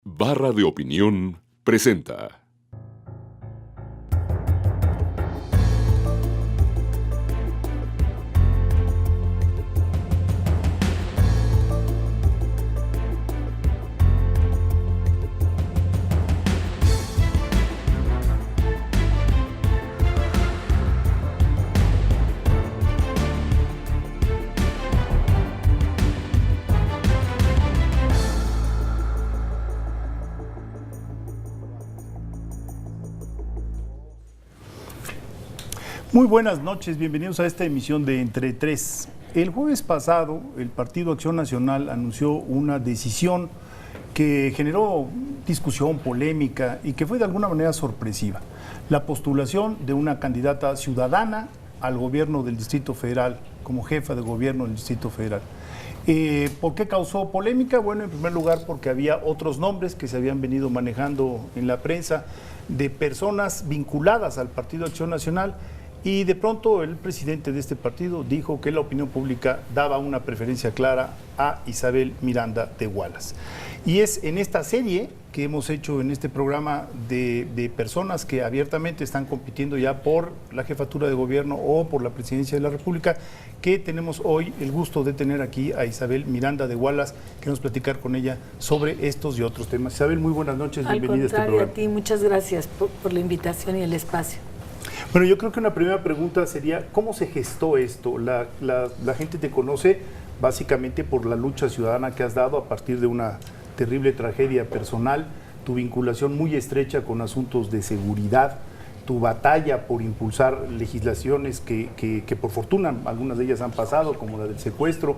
Barra de Opinión presenta. Muy buenas noches, bienvenidos a esta emisión de Entre Tres. El jueves pasado, el Partido Acción Nacional anunció una decisión que generó discusión, polémica y que fue de alguna manera sorpresiva. La postulación de una candidata ciudadana al gobierno del Distrito Federal, como jefa de gobierno del Distrito Federal. ¿Por qué causó polémica? Bueno, en primer lugar porque había otros nombres que se habían venido manejando en la prensa de personas vinculadas al Partido Acción Nacional. Y de pronto el presidente de este partido dijo que la opinión pública daba una preferencia clara a Isabel Miranda de Wallace. Y es en esta serie que hemos hecho en este programa de personas que abiertamente están compitiendo ya por la jefatura de gobierno o por la presidencia de la República, que tenemos hoy el gusto de tener aquí a Isabel Miranda de Wallace. Queremos platicar con ella sobre estos y otros temas. Isabel, muy buenas noches, bienvenida a este programa. A ti, muchas gracias por la invitación y el espacio. Bueno, yo creo que una primera pregunta sería, ¿cómo se gestó esto? La gente te conoce básicamente por la lucha ciudadana que has dado a partir de una terrible tragedia personal, tu vinculación muy estrecha con asuntos de seguridad, tu batalla por impulsar legislaciones que por fortuna algunas de ellas han pasado, como la del secuestro,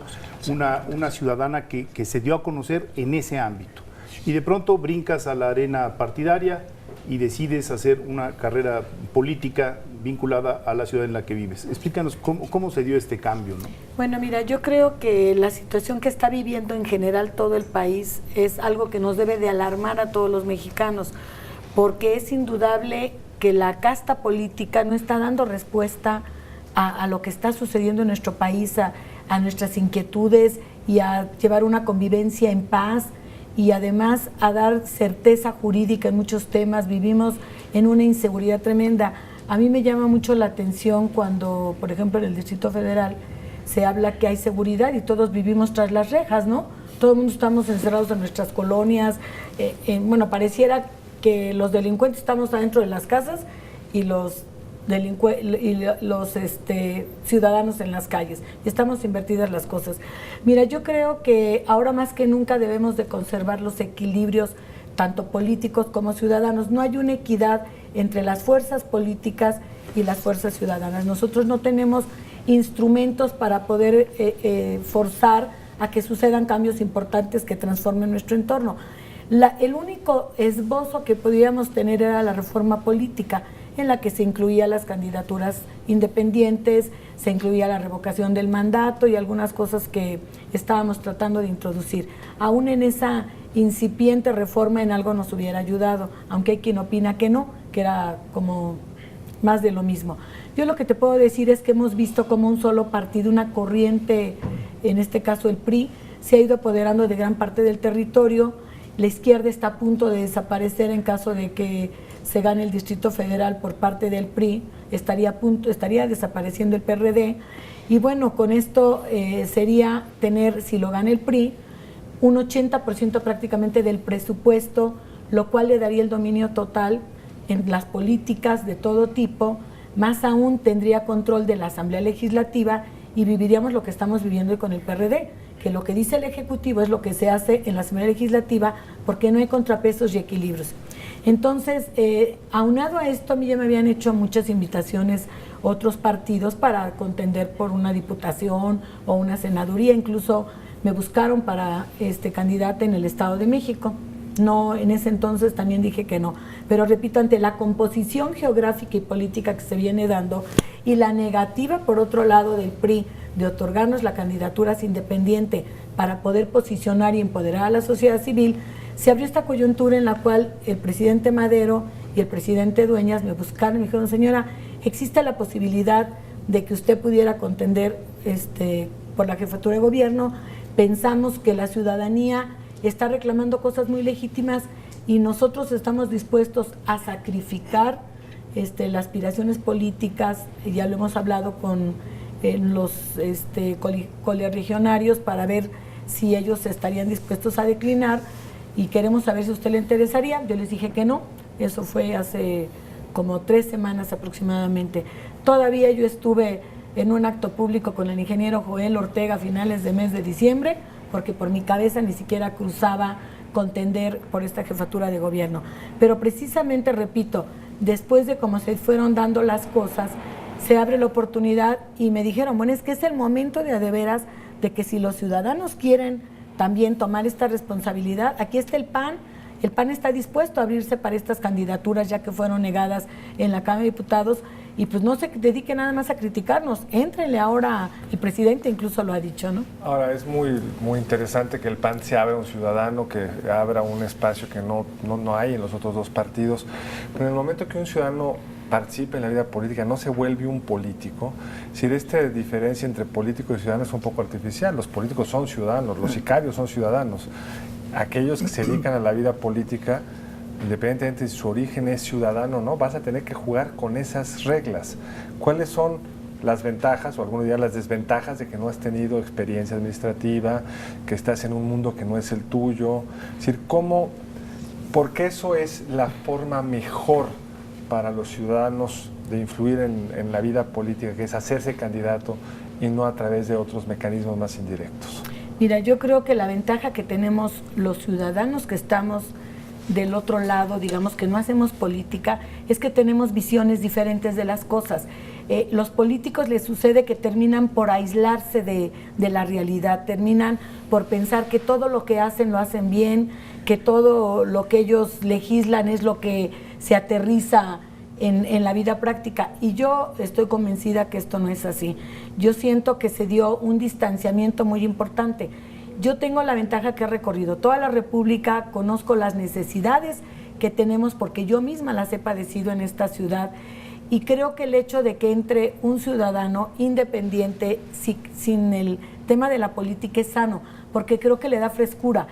una ciudadana que se dio a conocer en ese ámbito. Y de pronto brincas a la arena partidaria y decides hacer una carrera política vinculada a la ciudad en la que vives. Explícanos cómo se dio este cambio, ¿no? Bueno, mira, yo creo que la situación que está viviendo en general todo el país es algo que nos debe de alarmar a todos los mexicanos, porque es indudable que la casta política no está dando respuesta a lo que está sucediendo en nuestro país, a nuestras inquietudes y a llevar una convivencia en paz, y además a dar certeza jurídica en muchos temas. Vivimos en una inseguridad tremenda. A mí me llama mucho la atención cuando, por ejemplo, en el Distrito Federal se habla que hay seguridad y todos vivimos tras las rejas, ¿no? Todo el mundo estamos encerrados en nuestras colonias. Bueno, pareciera que los delincuentes estamos adentro de las casas y los ciudadanos en las calles, y estamos invertidas las cosas. Mira, yo creo que ahora más que nunca debemos de conservar los equilibrios tanto políticos como ciudadanos. No hay una equidad entre las fuerzas políticas y las fuerzas ciudadanas. Nosotros no tenemos instrumentos para poder forzar a que sucedan cambios importantes que transformen nuestro entorno. El único esbozo que podíamos tener era la reforma política, en la que se incluía las candidaturas independientes, se incluía la revocación del mandato y algunas cosas que estábamos tratando de introducir. Aún en esa incipiente reforma en algo nos hubiera ayudado, aunque hay quien opina que no, que era como más de lo mismo. Yo lo que te puedo decir es que hemos visto como un solo partido, una corriente, en este caso el PRI, se ha ido apoderando de gran parte del territorio. La izquierda está a punto de desaparecer en caso de que se gane el Distrito Federal por parte del PRI, estaría desapareciendo el PRD, y bueno, con esto sería tener, si lo gana el PRI, un 80% prácticamente del presupuesto, lo cual le daría el dominio total en las políticas de todo tipo. Más aún tendría control de la Asamblea Legislativa y viviríamos lo que estamos viviendo con el PRD, que lo que dice el Ejecutivo es lo que se hace en la Asamblea Legislativa, porque no hay contrapesos y equilibrios. Entonces, aunado a esto, a mí ya me habían hecho muchas invitaciones otros partidos para contender por una diputación o una senaduría. Incluso me buscaron para candidata en el Estado de México. No, en ese entonces también dije que no. Pero repito, ante la composición geográfica y política que se viene dando y la negativa, por otro lado, del PRI de otorgarnos la candidatura independiente para poder posicionar y empoderar a la sociedad civil, se abrió esta coyuntura en la cual el presidente Madero y el presidente Dueñas me buscaron y me dijeron: señora, existe la posibilidad de que usted pudiera contender por la jefatura de gobierno. Pensamos que la ciudadanía está reclamando cosas muy legítimas y nosotros estamos dispuestos a sacrificar las aspiraciones políticas, ya lo hemos hablado con los colegionarios para ver si ellos estarían dispuestos a declinar y queremos saber si a usted le interesaría. Yo les dije que no, eso fue hace como 3 semanas aproximadamente. Todavía yo estuve en un acto público con el ingeniero Joel Ortega a finales de mes de diciembre, porque por mi cabeza ni siquiera cruzaba contender por esta jefatura de gobierno. Pero precisamente, repito, después de cómo se fueron dando las cosas, se abre la oportunidad y me dijeron, bueno, es que es el momento de veras de que si los ciudadanos quieren también tomar esta responsabilidad, aquí está el PAN está dispuesto a abrirse para estas candidaturas ya que fueron negadas en la Cámara de Diputados y pues no se dedique nada más a criticarnos, éntrenle ahora, el presidente incluso lo ha dicho, ¿no? Ahora es muy interesante que el PAN se abra a un ciudadano, que abra un espacio que no hay en los otros 2 partidos, pero en el momento que un ciudadano participa en la vida política, no se vuelve un político. Si esta diferencia entre político y ciudadano es un poco artificial, los políticos son ciudadanos, los sicarios son ciudadanos. Aquellos que se dedican a la vida política, independientemente de su origen es ciudadano o no, vas a tener que jugar con esas reglas. ¿Cuáles son las ventajas, o algunos dirían las desventajas, de que no has tenido experiencia administrativa, que estás en un mundo que no es el tuyo? Es decir, porque eso es la forma mejor para los ciudadanos de influir en la vida política, que es hacerse candidato y no a través de otros mecanismos más indirectos. Mira, yo creo que la ventaja que tenemos los ciudadanos que estamos del otro lado, digamos que no hacemos política, es que tenemos visiones diferentes de las cosas. Los políticos les sucede que terminan por aislarse de la realidad, terminan por pensar que todo lo que hacen lo hacen bien, que todo lo que ellos legislan es lo que se aterriza en la vida práctica, y yo estoy convencida que esto no es así. Yo siento que se dio un distanciamiento muy importante. Yo tengo la ventaja que he recorrido toda la República, conozco las necesidades que tenemos porque yo misma las he padecido en esta ciudad, y creo que el hecho de que entre un ciudadano independiente sin el tema de la política es sano, porque creo que le da frescura.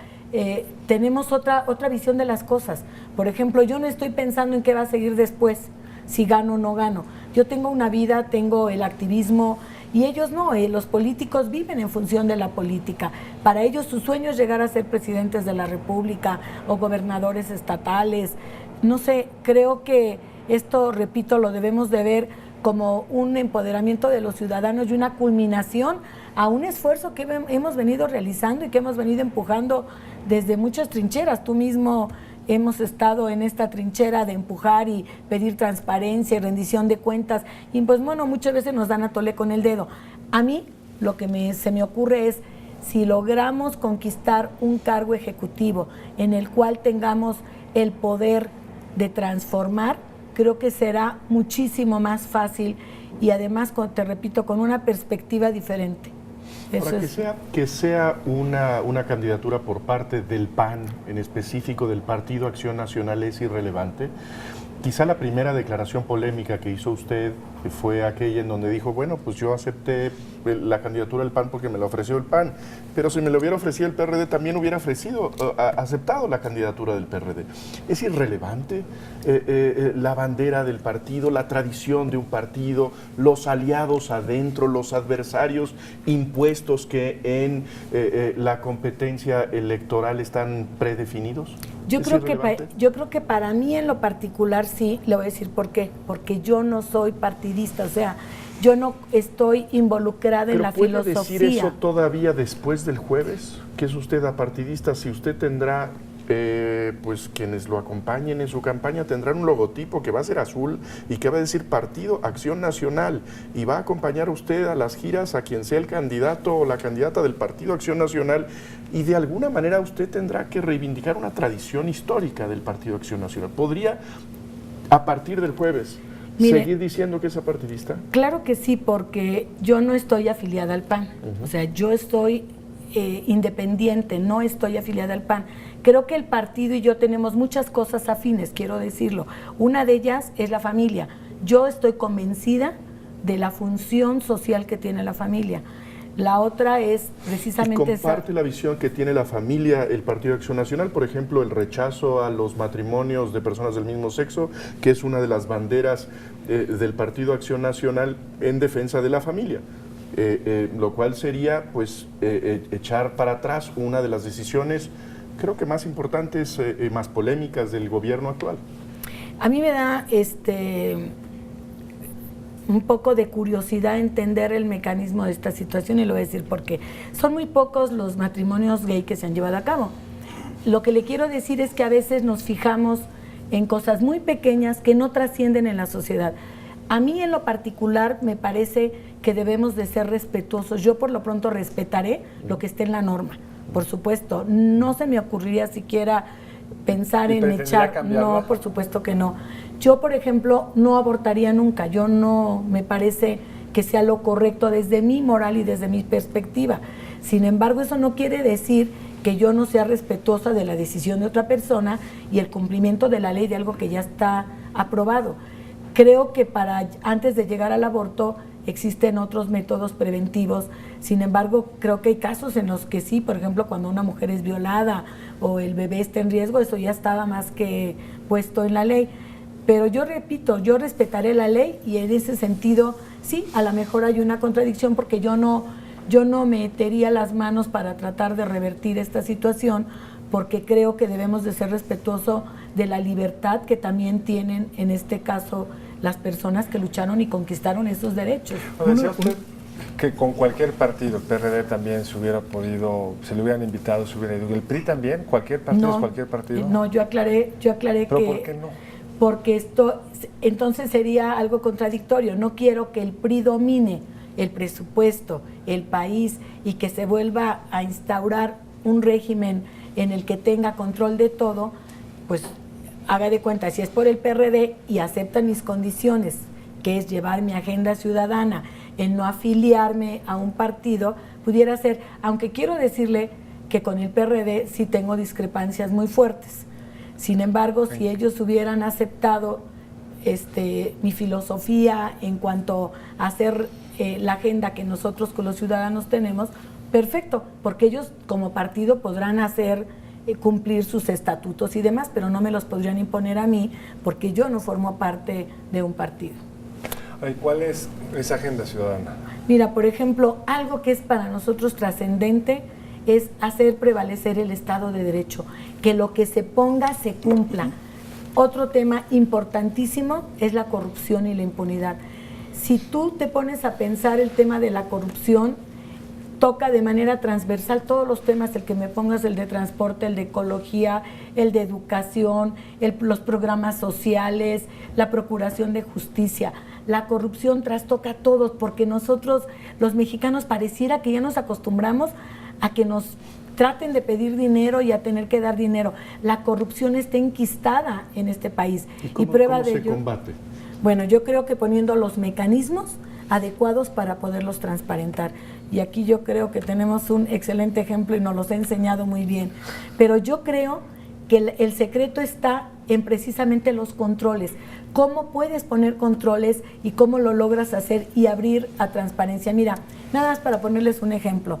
Tenemos otra visión de las cosas. Por ejemplo, yo no estoy pensando en qué va a seguir después, si gano o no gano. Yo tengo una vida, tengo el activismo, y ellos no, los políticos viven en función de la política. Para ellos su sueño es llegar a ser presidentes de la República o gobernadores estatales. No sé, creo que esto, repito, lo debemos de ver como un empoderamiento de los ciudadanos y una culminación a un esfuerzo que hemos venido realizando y que hemos venido empujando desde muchas trincheras. Tú mismo hemos estado en esta trinchera de empujar y pedir transparencia y rendición de cuentas, y pues bueno, muchas veces nos dan a tole con el dedo. A mí lo que se me ocurre es, si logramos conquistar un cargo ejecutivo en el cual tengamos el poder de transformar, creo que será muchísimo más fácil y además, te repito, con una perspectiva diferente. Para que sea una candidatura por parte del PAN, en específico del Partido Acción Nacional, es irrelevante. Quizá la primera declaración polémica que hizo usted fue aquella en donde dijo, bueno, pues yo acepté la candidatura del PAN porque me la ofreció el PAN, pero si me lo hubiera ofrecido el PRD también hubiera aceptado la candidatura del PRD. ¿Es irrelevante la bandera del partido, la tradición de un partido, los aliados adentro, los adversarios impuestos que en la competencia electoral están predefinidos? Yo creo que para mí en lo particular sí, le voy a decir por qué, porque yo no soy partidista, o sea, yo no estoy involucrada en la filosofía. ¿Pero puede decir eso todavía después del jueves, que es usted apartidista? Si usted tendrá, pues quienes lo acompañen en su campaña tendrán un logotipo que va a ser azul y que va a decir Partido Acción Nacional, y va a acompañar usted a las giras a quien sea el candidato o la candidata del Partido Acción Nacional, y de alguna manera usted tendrá que reivindicar una tradición histórica del Partido Acción Nacional. ¿Podría, a partir del jueves, seguir diciendo que es apartidista? Claro que sí, porque yo no estoy afiliada al PAN. O sea, yo estoy independiente, no estoy afiliada al PAN. Creo que el partido y yo tenemos muchas cosas afines, quiero decirlo. Una de ellas es la familia. Yo estoy convencida de la función social que tiene la familia. La otra es ¿Y precisamente comparte la visión que tiene la familia, el Partido Acción Nacional? Por ejemplo, el rechazo a los matrimonios de personas del mismo sexo, que es una de las banderas del Partido Acción Nacional en defensa de la familia. Lo cual sería pues echar para atrás una de las decisiones creo que más importantes, más polémicas del gobierno actual. A mí me da un poco de curiosidad entender el mecanismo de esta situación, y lo voy a decir porque son muy pocos los matrimonios gay que se han llevado a cabo. Lo que le quiero decir es que a veces nos fijamos en cosas muy pequeñas que no trascienden en la sociedad. A mí en lo particular me parece que debemos de ser respetuosos. Yo por lo pronto respetaré lo que esté en la norma, por supuesto. No se me ocurriría siquiera pensar en echar... cambiarla? No, por supuesto que no. Yo, por ejemplo, no abortaría nunca. Yo no me parece que sea lo correcto desde mi moral y desde mi perspectiva. Sin embargo, eso no quiere decir que yo no sea respetuosa de la decisión de otra persona y el cumplimiento de la ley de algo que ya está aprobado. Creo que antes de llegar al aborto existen otros métodos preventivos. Sin embargo, creo que hay casos en los que sí, por ejemplo, cuando una mujer es violada o el bebé está en riesgo, eso ya estaba más que puesto en la ley. Pero yo repito, yo respetaré la ley y en ese sentido, sí, a lo mejor hay una contradicción porque yo no metería las manos para tratar de revertir esta situación, porque creo que debemos de ser respetuosos de la libertad que también tienen, en este caso, las personas que lucharon y conquistaron esos derechos. Decía usted que con cualquier partido, el PRD también se hubiera podido, se le hubieran invitado, se hubiera ido. ¿El PRI también? ¿Cualquier partido es cualquier partido? No, yo aclaré ¿Pero que... por qué no? Porque esto, entonces sería algo contradictorio. No quiero que el PRI domine el presupuesto, el país, y que se vuelva a instaurar un régimen en el que tenga control de todo, pues haga de cuenta, si es por el PRD y aceptan mis condiciones, que es llevar mi agenda ciudadana, en no afiliarme a un partido, pudiera ser, aunque quiero decirle que con el PRD sí tengo discrepancias muy fuertes. Sin embargo, si ellos hubieran aceptado mi filosofía en cuanto a hacer la agenda que nosotros con los ciudadanos tenemos, perfecto, porque ellos como partido podrán cumplir sus estatutos y demás, pero no me los podrían imponer a mí porque yo no formo parte de un partido. ¿Cuál es esa agenda ciudadana? Mira, por ejemplo, algo que es para nosotros trascendente es hacer prevalecer el Estado de Derecho, que lo que se ponga se cumpla. Otro tema importantísimo es la corrupción y la impunidad. Si tú te pones a pensar el tema de la corrupción, toca de manera transversal todos los temas, el que me pongas, el de transporte, el de ecología, el de educación, los programas sociales, la procuración de justicia. La corrupción trastoca a todos, porque nosotros, los mexicanos, pareciera que ya nos acostumbramos a que nos traten de pedir dinero y a tener que dar dinero. La corrupción está enquistada en este país. ¿Y cómo se combate? Bueno, yo creo que poniendo los mecanismos adecuados para poderlos transparentar. Y aquí yo creo que tenemos un excelente ejemplo y nos los ha enseñado muy bien. Pero yo creo que el secreto está en precisamente los controles. ¿Cómo puedes poner controles y cómo lo logras hacer y abrir a transparencia? Mira, nada más para ponerles un ejemplo.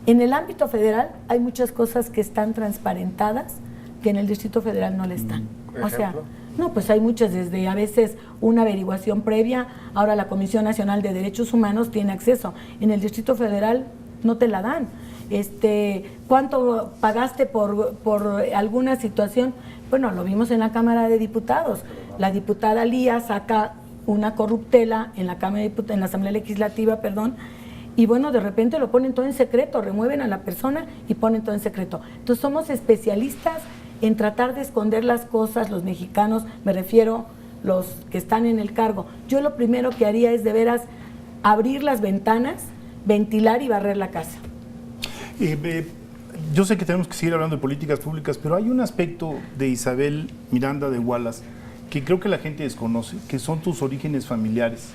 En el ámbito federal hay muchas cosas que están transparentadas que en el Distrito Federal no le están. O sea, no, pues hay muchas, desde a veces una averiguación previa, ahora la Comisión Nacional de Derechos Humanos tiene acceso. En el Distrito Federal no te la dan. ¿Cuánto pagaste por alguna situación? Bueno, lo vimos en la Cámara de Diputados. La diputada Lía saca una corruptela en la en la Asamblea Legislativa, y bueno, de repente lo ponen todo en secreto, remueven a la persona y ponen todo en secreto. Entonces somos especialistas en tratar de esconder las cosas, los mexicanos, me refiero los que están en el cargo. Yo lo primero que haría es de veras abrir las ventanas, ventilar y barrer la casa. Yo sé que tenemos que seguir hablando de políticas públicas, pero hay un aspecto de Isabel Miranda de Wallace que creo que la gente desconoce, que son tus orígenes familiares.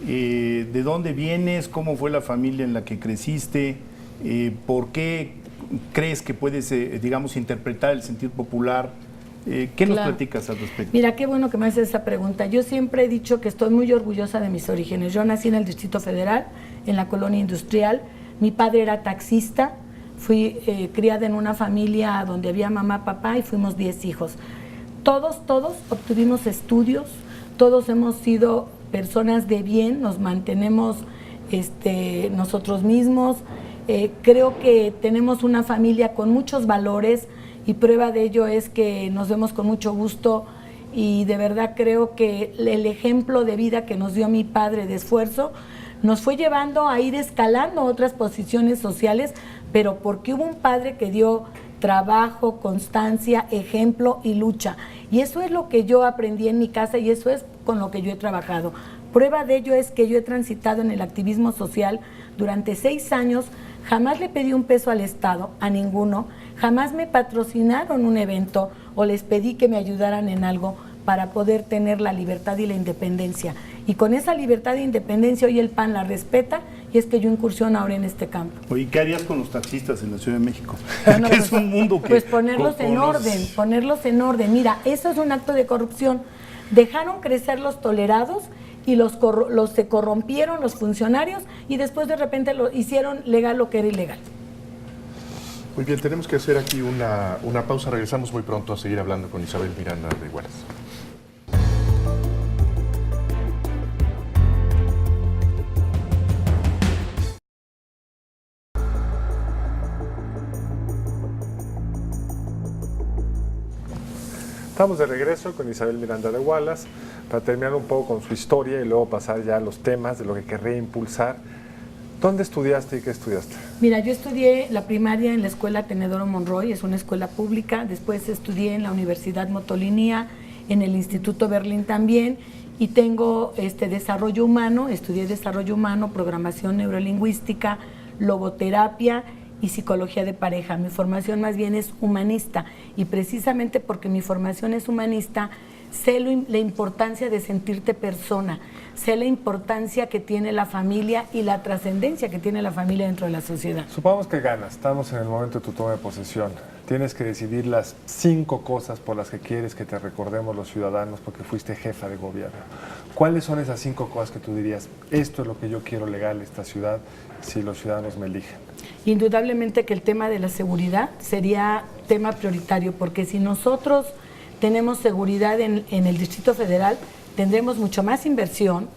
¿De dónde vienes? ¿Cómo fue la familia en la que creciste? ¿Por qué crees que puedes, digamos, interpretar el sentir popular? ¿Qué nos platicas al respecto? Mira, qué bueno que me haces esa pregunta. Yo siempre he dicho que estoy muy orgullosa de mis orígenes. Yo nací en el Distrito Federal, en la colonia industrial. Mi padre era taxista, fui criada en una familia donde había mamá, papá y fuimos 10 hijos. Todos obtuvimos estudios, todos hemos sido personas de bien, nos mantenemos nosotros mismos. Creo que tenemos una familia con muchos valores y prueba de ello es que nos vemos con mucho gusto y de verdad creo que el ejemplo de vida que nos dio mi padre de esfuerzo nos fue llevando a ir escalando otras posiciones sociales, pero porque hubo un padre que dio trabajo, constancia, ejemplo y lucha. Y eso es lo que yo aprendí en mi casa y eso es con lo que yo he trabajado. Prueba de ello es que yo he transitado en el activismo social durante 6 años, jamás le pedí un peso al Estado, a ninguno, jamás me patrocinaron un evento o les pedí que me ayudaran en algo para poder tener la libertad y la independencia. Y con esa libertad e independencia hoy el PAN la respeta y es que yo incursiono ahora en este campo. Oye, ¿qué harías con los taxistas en la Ciudad de México? Bueno, que es un mundo que... Pues ponerlos en orden. Mira, eso es un acto de corrupción. Dejaron crecer los tolerados y se corrompieron los funcionarios y después de repente lo hicieron legal lo que era ilegal. Muy bien, tenemos que hacer aquí una pausa. Regresamos muy pronto a seguir hablando con Isabel Miranda de Hualas. Estamos de regreso con Isabel Miranda de Hualas para terminar un poco con su historia y luego pasar ya a los temas de lo que querría impulsar. ¿Dónde estudiaste y qué estudiaste? Mira, yo estudié la primaria en la Escuela Tenedoro Monroy, es una escuela pública, después estudié en la Universidad Motolinía, en el Instituto Berlín también, y tengo desarrollo humano, estudié desarrollo humano, programación neurolingüística, logoterapia y psicología de pareja. Mi formación más bien es humanista y precisamente porque mi formación es humanista, sé la importancia de sentirte persona, sé la importancia que tiene la familia y la trascendencia que tiene la familia dentro de la sociedad. Supongamos que ganas, estamos en el momento de tu toma de posesión. Tienes que decidir las 5 cosas por las que quieres que te recordemos los ciudadanos porque fuiste jefa de gobierno. ¿Cuáles son esas 5 cosas que tú dirías, esto es lo que yo quiero legarle a esta ciudad si los ciudadanos me eligen? Indudablemente que el tema de la seguridad sería tema prioritario, porque si nosotros tenemos seguridad en el Distrito Federal, tendremos mucho más inversión,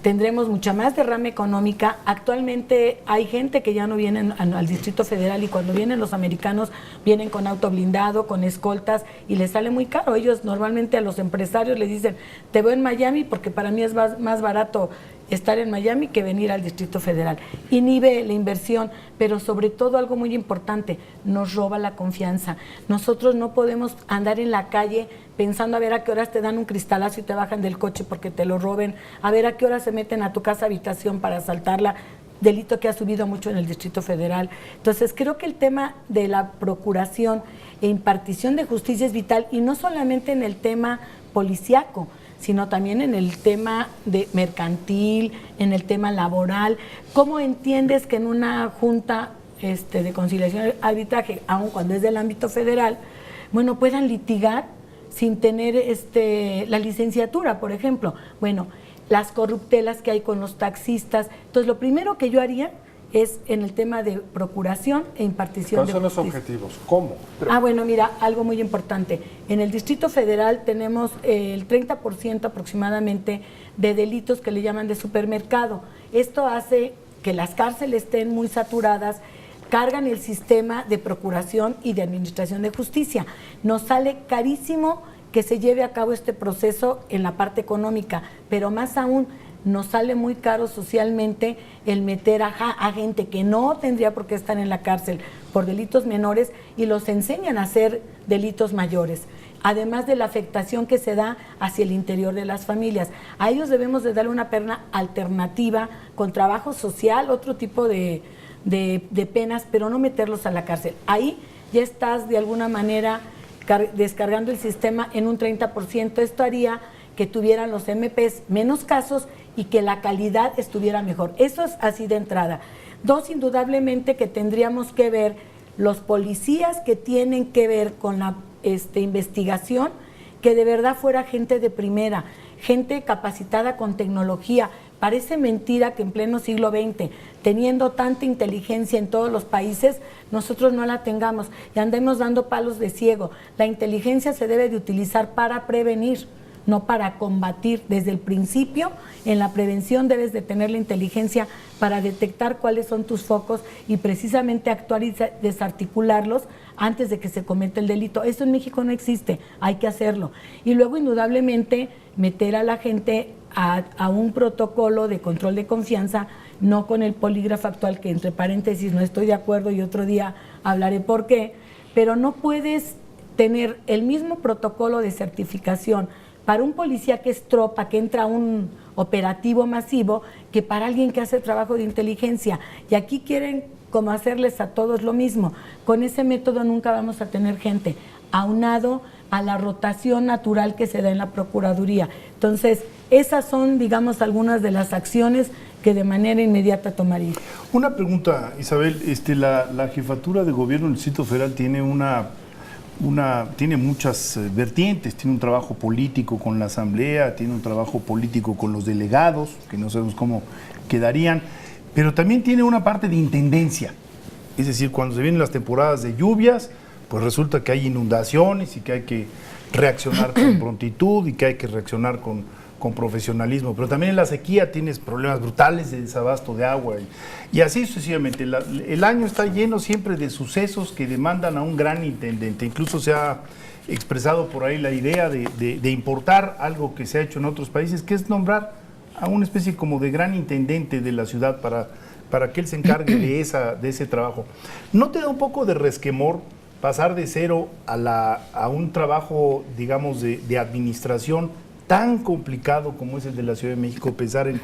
tendremos mucha más derrama económica. Actualmente hay gente que ya no viene al Distrito Federal y cuando vienen los americanos vienen con auto blindado, con escoltas y les sale muy caro. Ellos normalmente a los empresarios les dicen, te veo en Miami porque para mí es más barato estar en Miami que venir al Distrito Federal. Inhibe la inversión, pero sobre todo algo muy importante, nos roba la confianza. Nosotros no podemos andar en la calle pensando a ver a qué horas te dan un cristalazo y te bajan del coche porque te lo roben, a ver a qué horas se meten a tu casa habitación para asaltarla, delito que ha subido mucho en el Distrito Federal. Entonces creo que el tema de la procuración e impartición de justicia es vital y no solamente en el tema policíaco, sino también en el tema de mercantil, en el tema laboral. ¿Cómo entiendes que en una junta de conciliación y arbitraje, aun cuando es del ámbito federal, bueno, puedan litigar sin tener la licenciatura, por ejemplo? Bueno, las corruptelas que hay con los taxistas. Entonces, lo primero que yo haría es en el tema de procuración e impartición de justicia. ¿Cuáles son los objetivos? ¿Cómo? Bueno, mira, algo muy importante. En el Distrito Federal tenemos el 30% aproximadamente de delitos que le llaman de supermercado. Esto hace que las cárceles estén muy saturadas, cargan el sistema de procuración y de administración de justicia. Nos sale carísimo que se lleve a cabo este proceso en la parte económica, pero más aún, nos sale muy caro socialmente el meter a gente que no tendría por qué estar en la cárcel por delitos menores y los enseñan a hacer delitos mayores, además de la afectación que se da hacia el interior de las familias. A ellos debemos de darle una pena alternativa con trabajo social, otro tipo de penas, pero no meterlos a la cárcel. Ahí ya estás de alguna manera descargando el sistema en un 30%. Esto haría que tuvieran los MPs menos casos y que la calidad estuviera mejor. Eso es así de entrada. 2, indudablemente que tendríamos que ver los policías que tienen que ver con la investigación, que de verdad fuera gente de primera, gente capacitada con tecnología, Parece mentira que en pleno siglo XX, teniendo tanta inteligencia en todos los países, nosotros no la tengamos y andemos dando palos de ciego. La inteligencia se debe de utilizar para prevenir, no para combatir. Desde el principio, en la prevención debes de tener la inteligencia para detectar cuáles son tus focos y precisamente actuar y desarticularlos antes de que se cometa el delito. Eso en México no existe, hay que hacerlo. Y luego, indudablemente, meter a la gente a un protocolo de control de confianza, no con el polígrafo actual, que entre paréntesis no estoy de acuerdo y otro día hablaré por qué, pero no puedes tener el mismo protocolo de certificación para un policía que es tropa, que entra a un operativo masivo, que para alguien que hace trabajo de inteligencia. Y aquí quieren como hacerles a todos lo mismo. Con ese método nunca vamos a tener gente, aunado a la rotación natural que se da en la Procuraduría. Entonces, esas son, digamos, algunas de las acciones que de manera inmediata tomaría. Una pregunta, Isabel, la jefatura de gobierno del Distrito Federal tiene tiene muchas vertientes, tiene un trabajo político con la Asamblea, tiene un trabajo político con los delegados, que no sabemos cómo quedarían, pero también tiene una parte de intendencia. Es decir, cuando se vienen las temporadas de lluvias, pues resulta que hay inundaciones y que hay que reaccionar con prontitud y que hay que reaccionar con profesionalismo, pero también en la sequía tienes problemas brutales de desabasto de agua y así sucesivamente. El año está lleno siempre de sucesos que demandan a un gran intendente. Incluso se ha expresado por ahí la idea de importar algo que se ha hecho en otros países, que es nombrar a una especie como de gran intendente de la ciudad para que él se encargue de ese trabajo. ¿No te da un poco de resquemor pasar de cero a un trabajo, digamos, de administración tan complicado como es el de la Ciudad de México? Pensar en,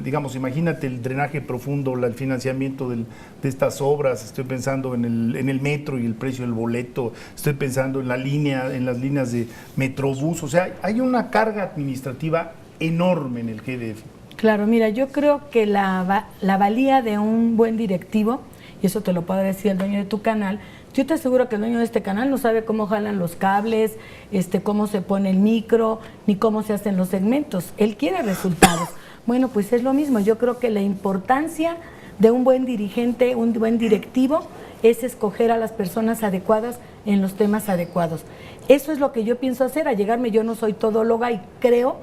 digamos, imagínate el drenaje profundo, el financiamiento de estas obras, estoy pensando en el metro y el precio del boleto, estoy pensando en las líneas de Metrobús, o sea, hay una carga administrativa enorme en el GDF. Claro, mira, yo creo que la valía de un buen directivo, y eso te lo puede decir el dueño de tu canal, yo te aseguro que el dueño de este canal no sabe cómo jalan los cables, cómo se pone el micro, ni cómo se hacen los segmentos. Él quiere resultados. Bueno, pues es lo mismo. Yo creo que la importancia de un buen dirigente, un buen directivo, es escoger a las personas adecuadas en los temas adecuados. Eso es lo que yo pienso hacer. A llegarme, yo no soy todóloga y creo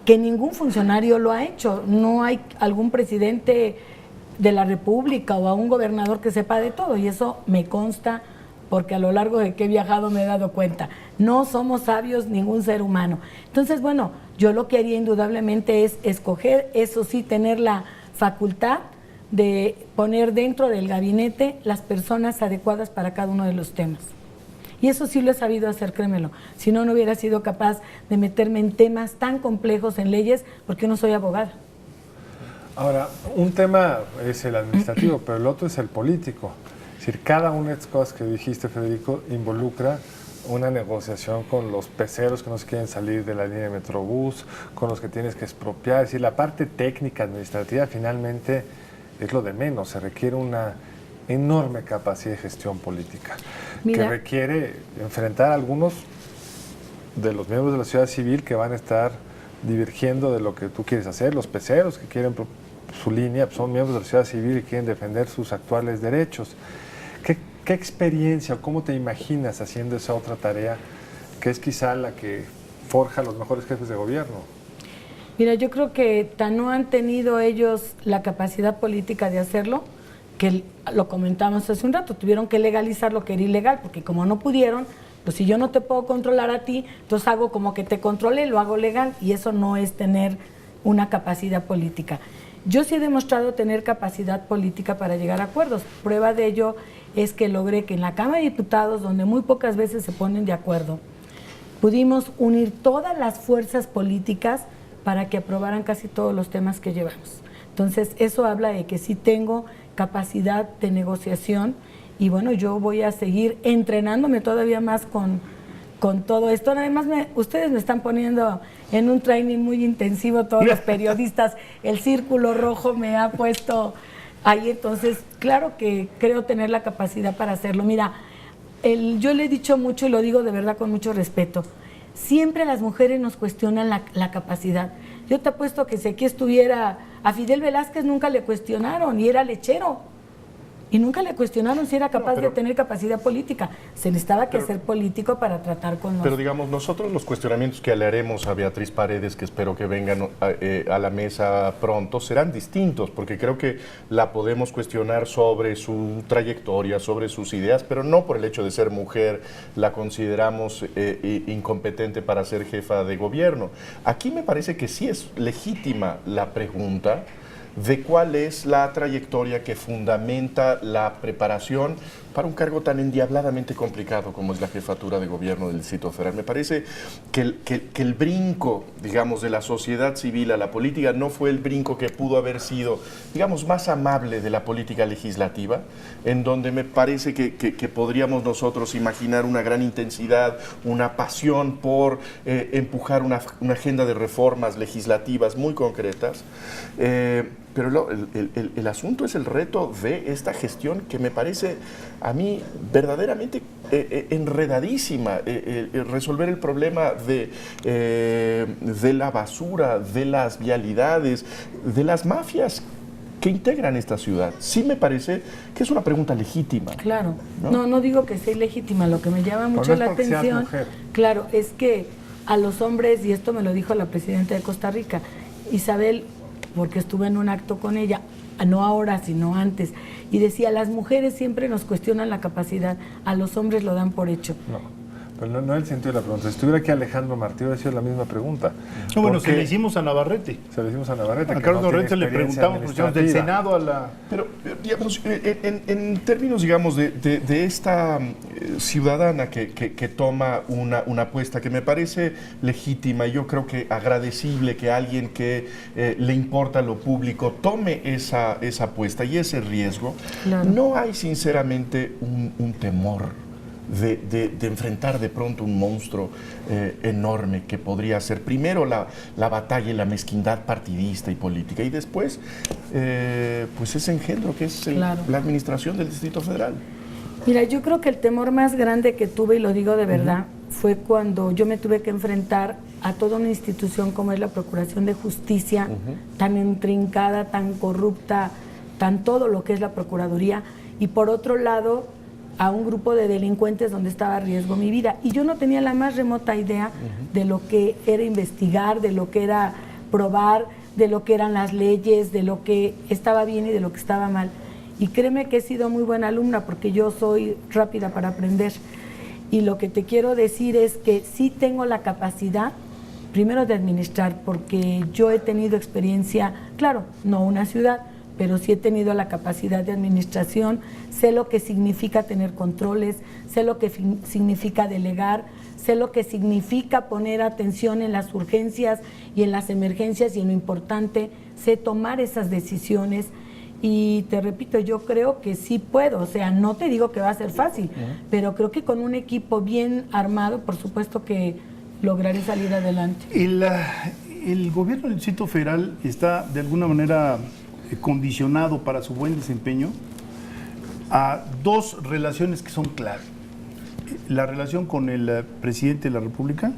que ningún funcionario lo ha hecho. No hay algún presidente de la República o a un gobernador que sepa de todo, y eso me consta porque a lo largo de que he viajado me he dado cuenta. No somos sabios ningún ser humano. Entonces, bueno, yo lo que haría indudablemente es escoger, eso sí, tener la facultad de poner dentro del gabinete las personas adecuadas para cada uno de los temas. Y eso sí lo he sabido hacer, créemelo. Si no, no hubiera sido capaz de meterme en temas tan complejos, en leyes, porque no soy abogada. Ahora, un tema es el administrativo, pero el otro es el político. Es decir, cada una de estas cosas que dijiste, Federico, involucra una negociación con los peceros que no se quieren salir de la línea de Metrobús, con los que tienes que expropiar. Es decir, la parte técnica administrativa finalmente es lo de menos. Se requiere una enorme capacidad de gestión política. Mira, que requiere enfrentar a algunos de los miembros de la sociedad civil que van a estar divergiendo de lo que tú quieres hacer. Los peceros que quieren su línea son miembros de la sociedad civil y quieren defender sus actuales derechos. ¿Qué experiencia o cómo te imaginas haciendo esa otra tarea que es quizá la que forja a los mejores jefes de gobierno? Mira, yo creo que tan no han tenido ellos la capacidad política de hacerlo, que lo comentamos hace un rato, tuvieron que legalizar lo que era ilegal, porque como no pudieron, pues si yo no te puedo controlar a ti, entonces hago como que te controle, lo hago legal, y eso no es tener una capacidad política. Yo sí he demostrado tener capacidad política para llegar a acuerdos. Prueba de ello es que logré que en la Cámara de Diputados, donde muy pocas veces se ponen de acuerdo, pudimos unir todas las fuerzas políticas para que aprobaran casi todos los temas que llevamos. Entonces, eso habla de que sí tengo capacidad de negociación y bueno, yo voy a seguir entrenándome todavía más con todo esto. Además, ustedes me están poniendo en un training muy intensivo, todos los periodistas, el Círculo Rojo me ha puesto ahí, entonces, claro que creo tener la capacidad para hacerlo. Mira, yo le he dicho mucho y lo digo de verdad con mucho respeto, siempre las mujeres nos cuestionan la capacidad. Yo te apuesto que si aquí estuviera a Fidel Velázquez nunca le cuestionaron y era lechero. Y nunca le cuestionaron si era capaz de tener capacidad política. Se necesitaba que ser político para tratar con Pero digamos, nosotros los cuestionamientos que le haremos a Beatriz Paredes, que espero que vengan a la mesa pronto, serán distintos, porque creo que la podemos cuestionar sobre su trayectoria, sobre sus ideas, pero no por el hecho de ser mujer, la consideramos incompetente para ser jefa de gobierno. Aquí me parece que sí es legítima la pregunta de cuál es la trayectoria que fundamenta la preparación para un cargo tan endiabladamente complicado como es la jefatura de gobierno del Distrito Federal. Me parece que el brinco, digamos, de la sociedad civil a la política no fue el brinco que pudo haber sido, digamos, más amable de la política legislativa, en donde me parece que podríamos nosotros imaginar una gran intensidad, una pasión por empujar una agenda de reformas legislativas muy concretas. Pero el asunto es el reto de esta gestión que me parece a mí verdaderamente enredadísima. Resolver el problema de la basura, de las vialidades, de las mafias que integran esta ciudad. Sí me parece que es una pregunta legítima. Claro, no digo que sea ilegítima, lo que me llama mucho la atención, claro, es que a los hombres, y esto me lo dijo la presidenta de Costa Rica, Isabel, porque estuve en un acto con ella, no ahora, sino antes, y decía, las mujeres siempre nos cuestionan la capacidad, a los hombres lo dan por hecho. Pero no es el sentido de la pregunta. Si estuviera aquí Alejandro Martí, hubiera sido la misma pregunta. No, bueno, se le hicimos a Navarrete. A Carlos Navarrete le preguntamos cuestiones del Senado a la... Pero digamos, en términos, digamos, de esta ciudadana que toma una apuesta que me parece legítima, y yo creo que agradecible que alguien que le importa lo público tome esa apuesta y ese riesgo, claro. No hay sinceramente un temor de enfrentar de pronto un monstruo enorme que podría ser primero la batalla y la mezquindad partidista y política y después pues ese engendro que es la administración del Distrito Federal. Mira, yo creo que el temor más grande que tuve, y lo digo de verdad, fue cuando yo me tuve que enfrentar a toda una institución como es la Procuración de Justicia, tan intrincada, tan corrupta, tan todo lo que es la Procuraduría, y por otro lado a un grupo de delincuentes donde estaba a riesgo mi vida. Y yo no tenía la más remota idea de lo que era investigar, de lo que era probar, de lo que eran las leyes, de lo que estaba bien y de lo que estaba mal. Y créeme que he sido muy buena alumna porque yo soy rápida para aprender. Y lo que te quiero decir es que sí tengo la capacidad, primero de administrar, porque yo he tenido experiencia, claro, no una ciudad, pero sí he tenido la capacidad de administración, sé lo que significa tener controles, sé lo que significa delegar, sé lo que significa poner atención en las urgencias y en las emergencias y en lo importante, sé tomar esas decisiones y te repito, yo creo que sí puedo, o sea, no te digo que va a ser fácil, pero creo que con un equipo bien armado, por supuesto que lograré salir adelante. El gobierno del Distrito Federal está de alguna manera condicionado para su buen desempeño a dos relaciones que son clave. La relación con el presidente de la República.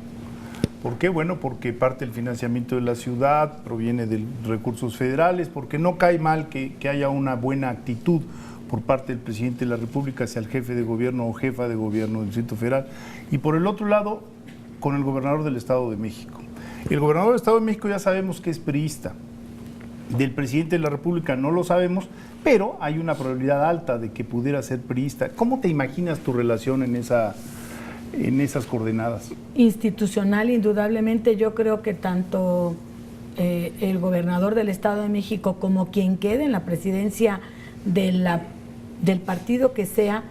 ¿Por qué? Bueno, porque parte del financiamiento de la ciudad proviene de recursos federales, porque no cae mal que haya una buena actitud por parte del presidente de la República hacia el jefe de gobierno o jefa de gobierno del Distrito Federal. Y por el otro lado, con el gobernador del Estado de México. El gobernador del Estado de México ya sabemos que es priista. Del presidente de la República no lo sabemos, pero hay una probabilidad alta de que pudiera ser priista. ¿Cómo te imaginas tu relación en esas coordenadas? Institucional, indudablemente. Yo creo que tanto el gobernador del Estado de México como quien quede en la presidencia del partido que sea,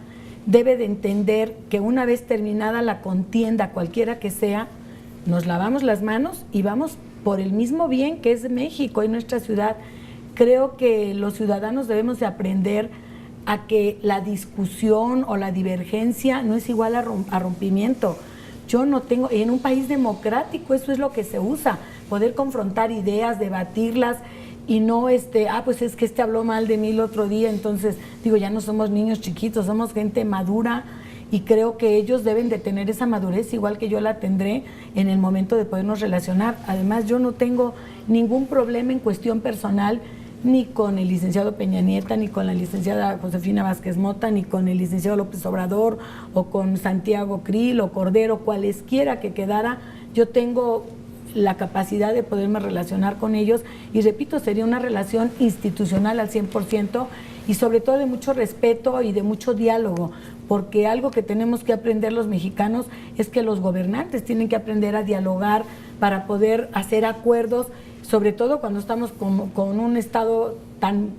debe de entender que una vez terminada la contienda, cualquiera que sea, nos lavamos las manos y vamos por el mismo bien que es México y nuestra ciudad. Creo que los ciudadanos debemos de aprender a que la discusión o la divergencia no es igual a rompimiento. Yo no tengo, en un país democrático eso es lo que se usa, poder confrontar ideas, debatirlas y no pues es que habló mal de mí el otro día, entonces digo, ya no somos niños chiquitos, somos gente madura y creo que ellos deben de tener esa madurez, igual que yo la tendré en el momento de podernos relacionar. Además, yo no tengo ningún problema en cuestión personal, ni con el licenciado Peña Nieta, ni con la licenciada Josefina Vázquez Mota, ni con el licenciado López Obrador, o con Santiago Krill o Cordero, cualesquiera que quedara. Yo tengo la capacidad de poderme relacionar con ellos y repito, sería una relación institucional al 100% y sobre todo de mucho respeto y de mucho diálogo, porque algo que tenemos que aprender los mexicanos es que los gobernantes tienen que aprender a dialogar para poder hacer acuerdos, sobre todo cuando estamos con un estado tan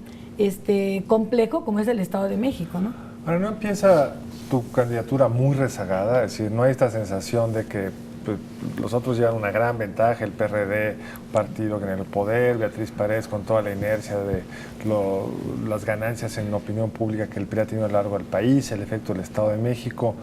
complejo como es el Estado de México, ¿no? Ahora, ¿no empieza tu candidatura muy rezagada? Es decir, ¿no hay esta sensación de que pues, los otros llevan una gran ventaja, el PRD, un partido que en el poder, Beatriz Paredes con toda la inercia de las ganancias en la opinión pública que el PRI ha tenido a lo largo del país, el efecto del Estado de México?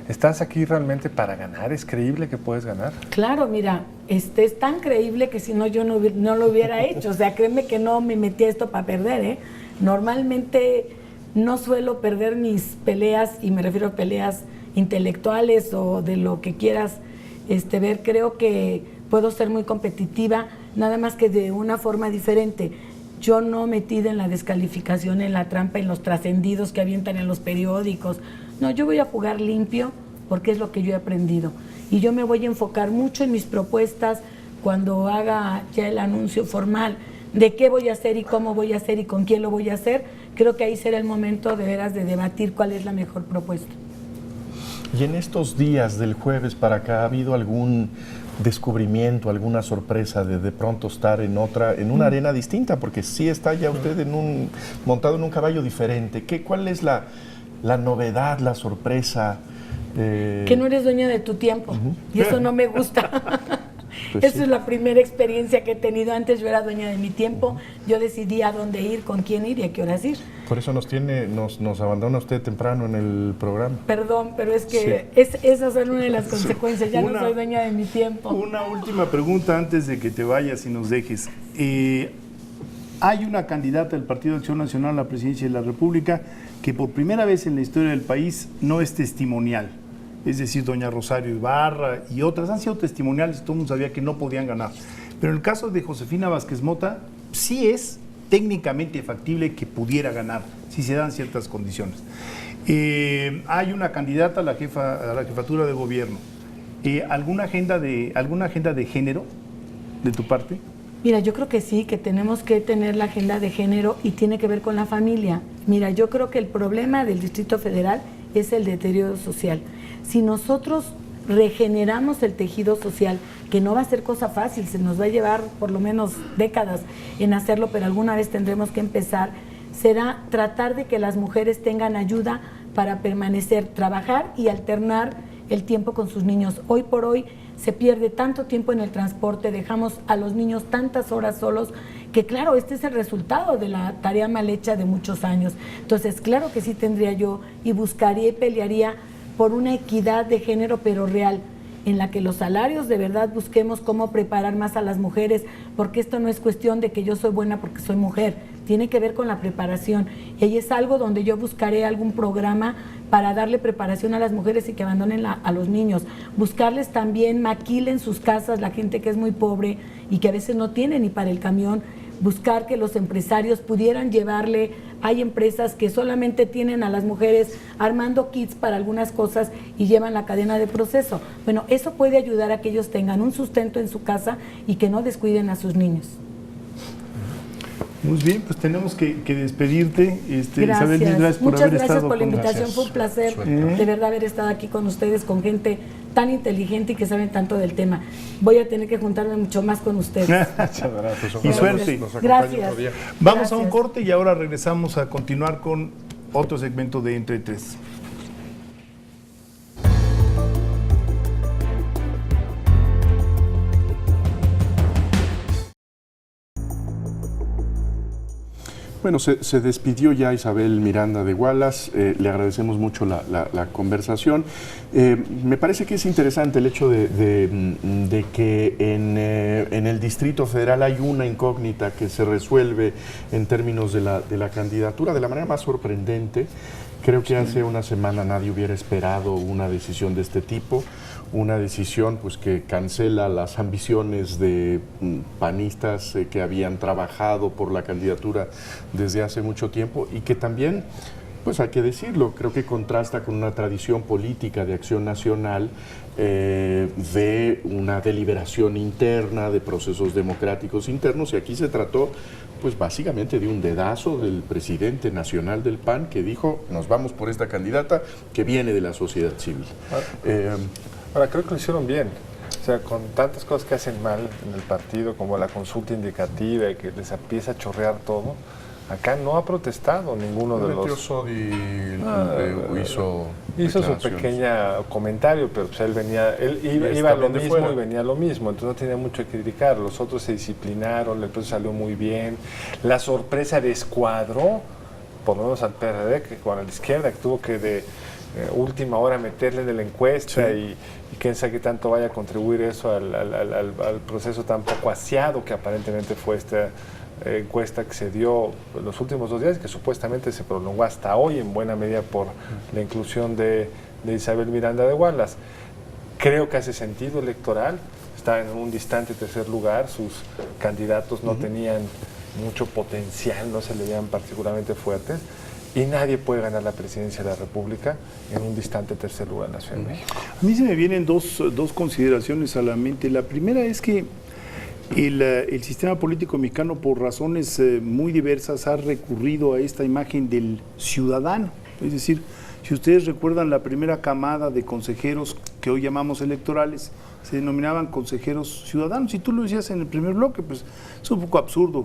¿Estás aquí realmente para ganar? ¿Es creíble que puedes ganar? Claro, mira, es tan creíble que si no yo no lo hubiera hecho. O sea, créeme que no me metí a esto para perder, ¿eh? Normalmente no suelo perder mis peleas, y me refiero a peleas intelectuales o de lo que quieras ver. Creo que puedo ser muy competitiva, nada más que de una forma diferente. Yo no metida en la descalificación, en la trampa, en los trascendidos que avientan en los periódicos. No, yo voy a jugar limpio porque es lo que yo he aprendido. Y yo me voy a enfocar mucho en mis propuestas cuando haga ya el anuncio formal de qué voy a hacer y cómo voy a hacer y con quién lo voy a hacer. Creo que ahí será el momento de veras de debatir cuál es la mejor propuesta. Y en estos días del jueves para acá, ¿ha habido algún descubrimiento, alguna sorpresa de pronto estar en una arena distinta? Porque sí está ya usted montado en un caballo diferente. ¿Cuál es la novedad, la sorpresa? Que no eres dueña de tu tiempo, y eso no me gusta. Pues Esa sí. es la primera experiencia que he tenido. Antes yo era dueña de mi tiempo, yo decidía a dónde ir, con quién ir y a qué horas ir. Por eso nos abandona usted temprano en el programa. Perdón, pero es que esas son una de las consecuencias, ya no soy dueña de mi tiempo. Una última pregunta antes de que te vayas y nos dejes. Hay una candidata del Partido de Acción Nacional a la presidencia de la República que por primera vez en la historia del país no es testimonial. Es decir, doña Rosario Ibarra y otras han sido testimoniales, todo el mundo sabía que no podían ganar. Pero en el caso de Josefina Vázquez Mota, sí es técnicamente factible que pudiera ganar, si se dan ciertas condiciones. Hay una candidata a la jefatura de gobierno. ¿Alguna agenda de género de tu parte? Mira, yo creo que sí, que tenemos que tener la agenda de género y tiene que ver con la familia. Mira, yo creo que el problema del Distrito Federal es el deterioro social. Si nosotros regeneramos el tejido social, que no va a ser cosa fácil, se nos va a llevar por lo menos décadas en hacerlo, pero alguna vez tendremos que empezar, será tratar de que las mujeres tengan ayuda para permanecer, trabajar y alternar el tiempo con sus niños. Hoy por hoy se pierde tanto tiempo en el transporte, dejamos a los niños tantas horas solos, que claro, este es el resultado de la tarea mal hecha de muchos años. Entonces, claro que sí tendría yo y buscaría y pelearía por una equidad de género, pero real, en la que los salarios de verdad busquemos cómo preparar más a las mujeres, porque esto no es cuestión de que yo soy buena porque soy mujer, tiene que ver con la preparación. Y ahí es algo donde yo buscaré algún programa para darle preparación a las mujeres y que abandonen a los niños. Buscarles también maquila en sus casas, la gente que es muy pobre y que a veces no tiene ni para el camión. Buscar que los empresarios pudieran llevarle, hay empresas que solamente tienen a las mujeres armando kits para algunas cosas y llevan la cadena de proceso. Bueno, eso puede ayudar a que ellos tengan un sustento en su casa y que no descuiden a sus niños. Muy bien, pues tenemos que despedirte. Gracias. Isabel, gracias por Muchas haber gracias estado por la con invitación, nosotros. fue un placer de verdad haber estado aquí con ustedes, con gente tan inteligente y que saben tanto del tema. Voy a tener que juntarme mucho más con ustedes. Muchas gracias. Y suerte. Nos acompaña Gracias. otro día. Vamos a un Gracias. corte y ahora regresamos a continuar con otro segmento de Entre Tres. Bueno, se despidió ya Isabel Miranda de Wallace, le agradecemos mucho la conversación. Me parece que es interesante el hecho de que en el Distrito Federal hay una incógnita que se resuelve en términos de la candidatura de la manera más sorprendente, Creo que hace una semana nadie hubiera esperado una decisión de este tipo, una decisión pues que cancela las ambiciones de panistas que habían trabajado por la candidatura desde hace mucho tiempo y que también, pues hay que decirlo, creo que contrasta con una tradición política de Acción Nacional, de una deliberación interna, de procesos democráticos internos, y aquí se trató pues básicamente de un dedazo del presidente nacional del PAN que dijo, nos vamos por esta candidata que viene de la sociedad civil. Ahora, creo que lo hicieron bien. O sea, con tantas cosas que hacen mal en el partido, como la consulta indicativa y que les empieza a chorrear todo, acá no ha protestado ninguno de los... Sodi hizo su pequeño comentario, pero pues él iba a lo mismo y venía a lo mismo, entonces no tenía mucho que criticar. Los otros se disciplinaron, el proceso salió muy bien. La sorpresa descuadró, por lo menos al PRD, que con la izquierda, que tuvo que de última hora meterle de la encuesta, y quién sabe qué tanto vaya a contribuir eso al proceso tan poco aseado que aparentemente fue esta encuesta que se dio en los últimos 2 días, que supuestamente se prolongó hasta hoy en buena medida por la inclusión de Isabel Miranda de Wallace. Creo que hace sentido electoral, está en un distante tercer lugar, sus candidatos no tenían mucho potencial, no se le veían particularmente fuertes, y nadie puede ganar la presidencia de la República en un distante tercer lugar en la Ciudad de México. A mí se me vienen dos consideraciones a la mente. La primera es que el sistema político mexicano, por razones muy diversas, ha recurrido a esta imagen del ciudadano. Es decir, si ustedes recuerdan, la primera camada de consejeros que hoy llamamos electorales se denominaban consejeros ciudadanos. Y tú lo decías en el primer bloque, pues es un poco absurdo.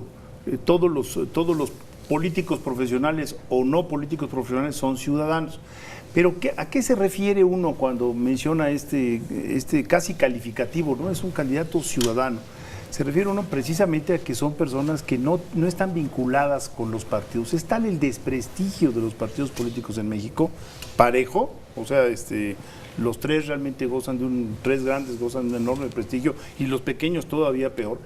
Todos los políticos profesionales o no políticos profesionales son ciudadanos. Pero ¿a qué se refiere uno cuando menciona este casi calificativo, ¿no? Es un candidato ciudadano. Se refiere uno precisamente a que son personas que no están vinculadas con los partidos. Es tal el desprestigio de los partidos políticos en México, parejo, o sea, los tres realmente tres grandes gozan de un enorme prestigio y los pequeños todavía peor,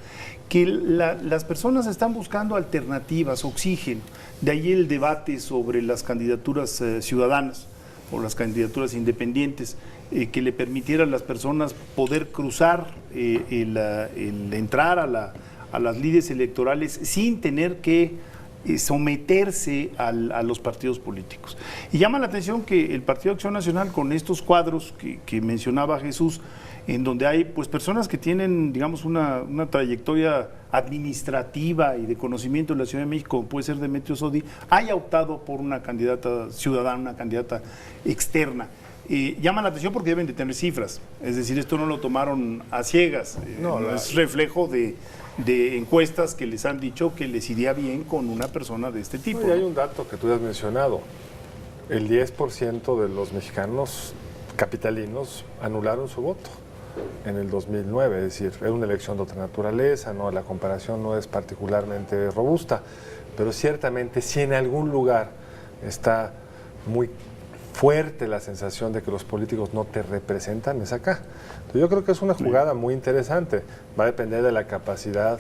que las personas están buscando alternativas, oxígeno. De ahí el debate sobre las candidaturas ciudadanas o las candidaturas independientes, que le permitieran a las personas poder cruzar, el entrar a las lides electorales sin tener que someterse a los partidos políticos. Y llama la atención que el Partido Acción Nacional, con estos cuadros que mencionaba Jesús, en donde hay pues personas que tienen, digamos, una trayectoria administrativa y de conocimiento de la Ciudad de México, como puede ser Demetrio Sodi, haya optado por una candidata ciudadana, una candidata externa. Llama la atención porque deben de tener cifras, es decir, esto no lo tomaron a ciegas, es reflejo de encuestas que les han dicho que les iría bien con una persona de este tipo. Y hay un dato que tú has mencionado, el 10% de los mexicanos capitalinos anularon su voto en el 2009, es decir, era una elección de otra naturaleza, ¿no? La comparación no es particularmente robusta, pero ciertamente si en algún lugar está muy fuerte la sensación de que los políticos no te representan, es acá. Entonces, yo creo que es una jugada muy interesante. Va a depender de la capacidad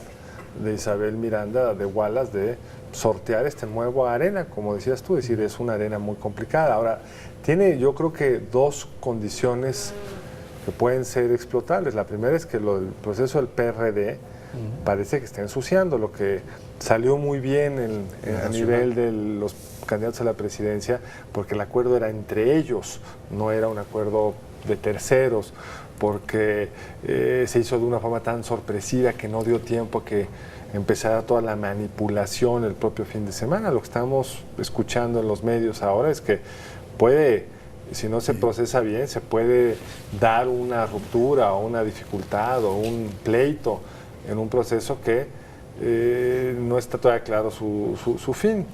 de Isabel Miranda de Wallace de sortear esta nueva arena, como decías tú, es decir, es una arena muy complicada. Ahora, tiene yo creo que 2 condiciones que pueden ser explotables. La primera es que el proceso del PRD parece que está ensuciando, lo que salió muy bien a nivel de los candidatos a la presidencia, porque el acuerdo era entre ellos, no era un acuerdo de terceros, porque se hizo de una forma tan sorpresiva que no dio tiempo a que empezara toda la manipulación el propio fin de semana. Lo que estamos escuchando en los medios ahora es que si no se procesa bien, se puede dar una ruptura o una dificultad o un pleito en un proceso que no está todavía claro su fin.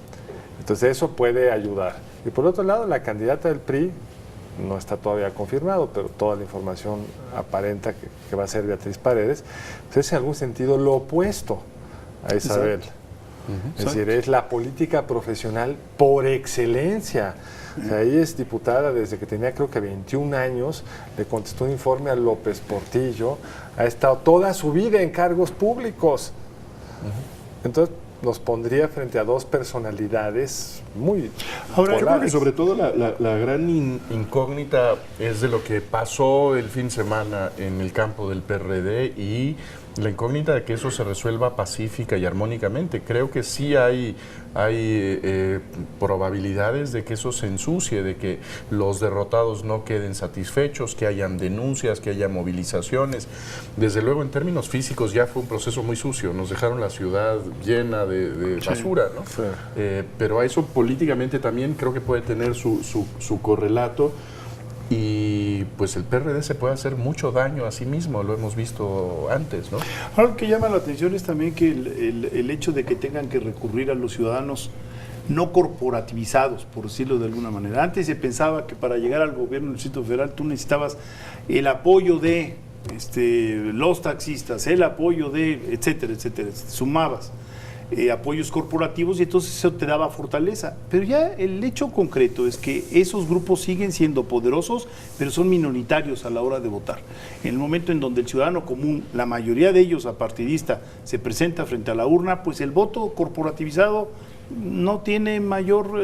Entonces eso puede ayudar. Y por otro lado, la candidata del PRI no está todavía confirmado, pero toda la información aparenta que va a ser Beatriz Paredes, pues es en algún sentido lo opuesto a Isabel. Es decir, es la política profesional por excelencia. O sea, ella es diputada desde que tenía creo que 21 años, le contestó un informe a López Portillo, ha estado toda su vida en cargos públicos. Entonces, nos pondría frente a dos personalidades muy Ahora, yo creo que polares. sobre todo la gran incógnita es de lo que pasó el fin de semana en el campo del PRD y la incógnita de que eso se resuelva pacífica y armónicamente. Creo que sí hay probabilidades de que eso se ensucie, de que los derrotados no queden satisfechos, que hayan denuncias, que haya movilizaciones. Desde luego, en términos físicos ya fue un proceso muy sucio. Nos dejaron la ciudad llena de basura, ¿no? Sí. Pero a eso políticamente también creo que puede tener su correlato. Y pues el PRD se puede hacer mucho daño a sí mismo, lo hemos visto antes, ¿no? Ahora, lo que llama la atención es también que el hecho de que tengan que recurrir a los ciudadanos no corporativizados, por decirlo de alguna manera. Antes se pensaba que para llegar al gobierno del Distrito Federal tú necesitabas el apoyo de los taxistas, el apoyo de, etcétera, etcétera, sumabas apoyos corporativos y entonces eso te daba fortaleza. Pero ya el hecho concreto es que esos grupos siguen siendo poderosos, pero son minoritarios a la hora de votar. En el momento en donde el ciudadano común, la mayoría de ellos apartidista, se presenta frente a la urna, pues el voto corporativizado no tiene mayor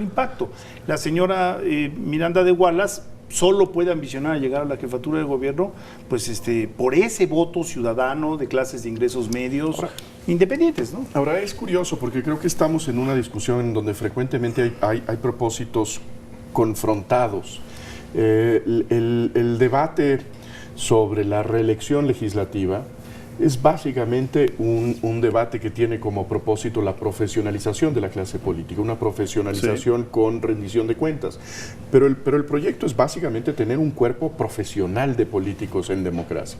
impacto. La señora Miranda de Wallace solo puede ambicionar a llegar a la jefatura de gobierno, pues por ese voto ciudadano de clases de ingresos medios, independientes, ¿no? Ahora es curioso porque creo que estamos en una discusión en donde frecuentemente hay propósitos confrontados. El debate sobre la reelección legislativa es básicamente un debate que tiene como propósito la profesionalización de la clase política, una profesionalización con rendición de cuentas. Pero el proyecto es básicamente tener un cuerpo profesional de políticos en democracia.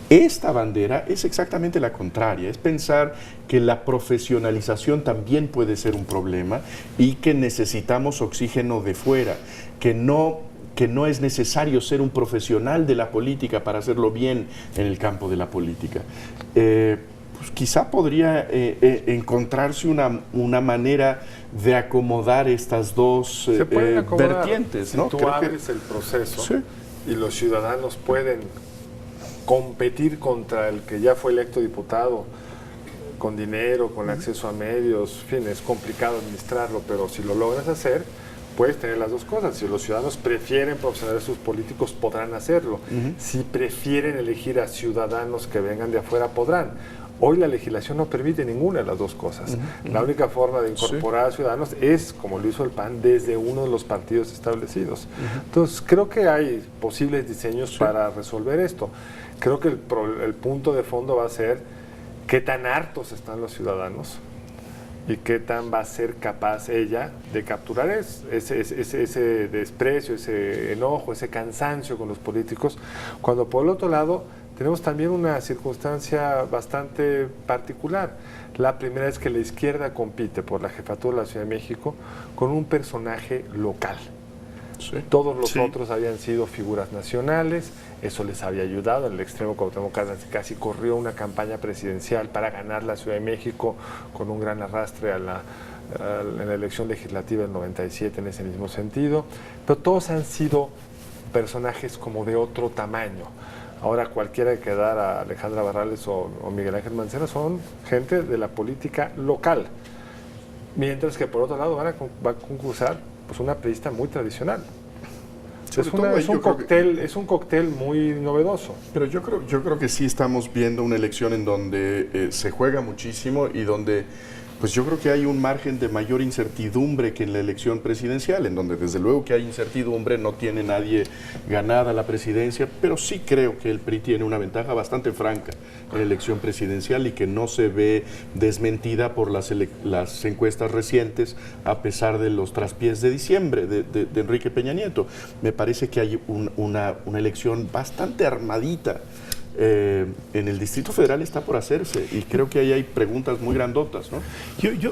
Esta bandera es exactamente la contraria, es pensar que la profesionalización también puede ser un problema y que necesitamos oxígeno de fuera, que no es necesario ser un profesional de la política para hacerlo bien en el campo de la política. Pues quizá podría encontrarse una manera de acomodar estas dos Se pueden acomodar. vertientes, Si ¿no? tú Creo abres el proceso Sí. y los ciudadanos pueden competir contra el que ya fue electo diputado con dinero, con acceso a medios, en fin, es complicado administrarlo, pero si lo logras hacer, puedes tener las dos cosas. Si los ciudadanos prefieren profesionalizar sus políticos, podrán hacerlo. Si prefieren elegir a ciudadanos que vengan de afuera, podrán. Hoy la legislación no permite ninguna de las dos cosas. La única forma de incorporar a ciudadanos es, como lo hizo el PAN, desde uno de los partidos establecidos. Entonces, creo que hay posibles diseños para resolver esto. Creo que el punto de fondo va a ser qué tan hartos están los ciudadanos y qué tan va a ser capaz ella de capturar ese desprecio, ese enojo, ese cansancio con los políticos, cuando por el otro lado tenemos también una circunstancia bastante particular. La primera es que la izquierda compite por la jefatura de la Ciudad de México con un personaje local. Sí. Todos los otros habían sido figuras nacionales, eso les había ayudado. En el extremo Cuauhtémoc casi corrió una campaña presidencial para ganar la Ciudad de México con un gran arrastre en la elección legislativa del 97 en ese mismo sentido. Pero todos han sido personajes como de otro tamaño. Ahora cualquiera que quedara, Alejandra Barrales o Miguel Ángel Mancera, son gente de la política local. Mientras que por otro lado va a concursar pues una priista muy tradicional. Es un cóctel muy novedoso. Pero yo creo que sí estamos viendo una elección en donde se juega muchísimo y donde pues yo creo que hay un margen de mayor incertidumbre que en la elección presidencial, en donde desde luego que hay incertidumbre, no tiene nadie ganada la presidencia, pero sí creo que el PRI tiene una ventaja bastante franca en la elección presidencial y que no se ve desmentida por las encuestas recientes, a pesar de los traspiés de diciembre de Enrique Peña Nieto. Me parece que hay una elección bastante armadita. En el Distrito Federal está por hacerse y creo que ahí hay preguntas muy grandotas, ¿no?